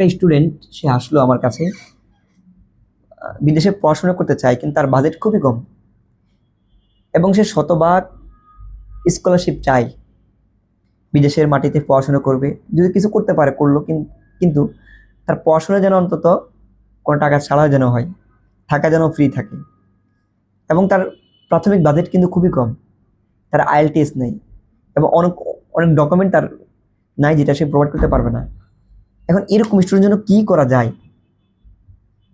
একটা স্টুডেন্ট সে আসলো আমার কাছে, বিদেশে পড়াশোনা করতে চায় কিন্তু তার বাজেট খুবই কম এবং সে শতভাগ স্কলারশিপ চায়, বিদেশের মাটিতে পড়াশোনা করবে, যদি কিছু করতে পারে করলো, কিন্তু তার পড়াশোনা যেন অন্তত কোনো টাকা ছাড়াও যেন হয়, থাকা যেন ফ্রি থাকে। এবং তার প্রাথমিক বাজেট কিন্তু খুবই কম, তার আইএলটিএস নেই এবং অনেক অনেক ডকুমেন্ট তার নাই যেটা সে প্রোভাইড করতে পারবে না। এখন এরকম স্টুডেন্টের জন্য কী করা যায়?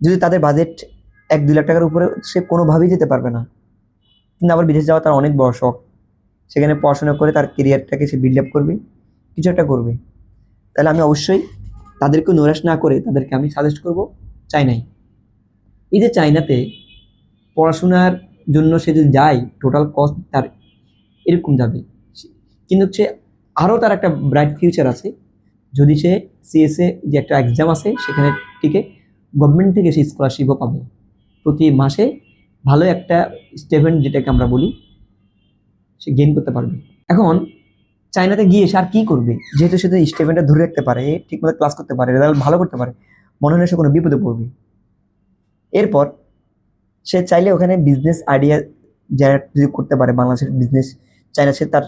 যদি তাদের বাজেট 1-2 লাখ টাকার উপরে, সে কোনোভাবেই যেতে পারবে না, কিন্তু আবার বিদেশে যাওয়া তার অনেক বড় শখ, সেখানে পড়াশোনা করে তার কেরিয়ারটাকে সে বিল্ড আপ করবে, কিছু একটা করবে। তাহলে আমি অবশ্যই তাদেরকে নৈরাশ না করে তাদেরকে আমি সাজেস্ট করব চায়নায়। এই যে চায়নাতে পড়াশোনার জন্য সে যদি যায়, টোটাল কস্ট তার এরকম যাবে, কিন্তু সে আরও তার একটা ব্রাইট ফিউচার আছে যদি সে সিএসএ যে একটা এক্সাম আছে সেখানে টিকে গভর্নমেন্ট থেকে সে স্কলারশিপও পাবে প্রতি মাসে, ভালো একটা স্টেপেন্ড যেটাকে আমরা বলি সে গেইন করতে পারবে। এখন চায়নাতে গিয়ে সে আর কী করবে? যেহেতু সে স্টেপেন্ডটা ধরে রাখতে পারে, ঠিকমতো ক্লাস করতে পারে, রেজাল্ট ভালো করতে পারে, মনে হয় না সে কোনো বিপদে পড়বে। এরপর সে চাইলে ওখানে বিজনেস আইডিয়া জেনারেট যদি করতে পারে, বাংলাদেশের বিজনেস চায়না, সে তার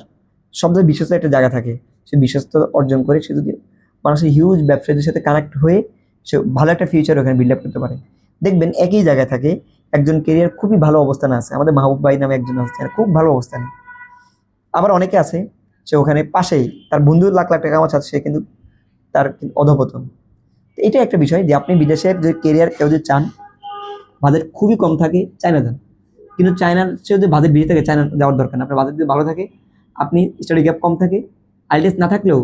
সবচেয়ে বিশ্বস্ত একটা জায়গা থাকে, সে বিশ্বস্ত অর্জন করে সে যদি বাংলাদেশের হিউজ ব্যবসায়ীদের সাথে কানেক্ট হয়ে সে ভালো একটা ফিউচার ওখানে বিল্ড আপ করতে পারে। দেখবেন একই জায়গায় থাকে একজন কেরিয়ার খুবই ভালো অবস্থানে আছে, আমাদের মাহবুব ভাই নামে একজন আছে, খুব ভালো অবস্থানে। আবার অনেকে আছে সে ওখানে পাশেই তার বন্ধু লাখ লাখ টাকা কামাচ্ছে, সে কিন্তু তার অধপতন। এটা একটা বিষয় যে আপনি বিদেশের যে কেরিয়ার কেউ যদি চান, বাজেট খুবই কম থাকে, চায়না যান। কিন্তু চায়নার সে যদি বাজেট বেশি থাকে, চায়না যাওয়ার দরকার না। আপনার বাজেট যদি ভালো থাকে, আপনি স্টাডি গ্যাপ কম থাকে, আইএলটিএস না থাকলেও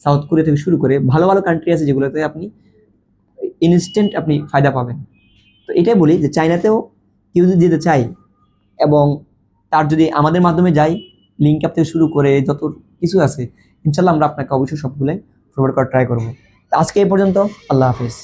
সাউথ কোরিয়া থেকে শুরু করে ভালো ভালো কান্ট্রি আছে যেগুলোতে আপনি ইনস্ট্যান্ট আপনি ফায়দা পাবেন। তো এটাই বলি যে চায়নাতেও কেউ যদি যেতে চায় এবং তার যদি আমাদের মাধ্যমে যায়, লিঙ্ক আপ থেকে শুরু করে যত কিছু আছে, ইনশাল্লাহ আমরা আপনাকে অবশ্যই সবগুলোই ফরওয়ার্ড করার ট্রাই করবো। তো আজকে এই পর্যন্ত, আল্লাহ হাফিজ।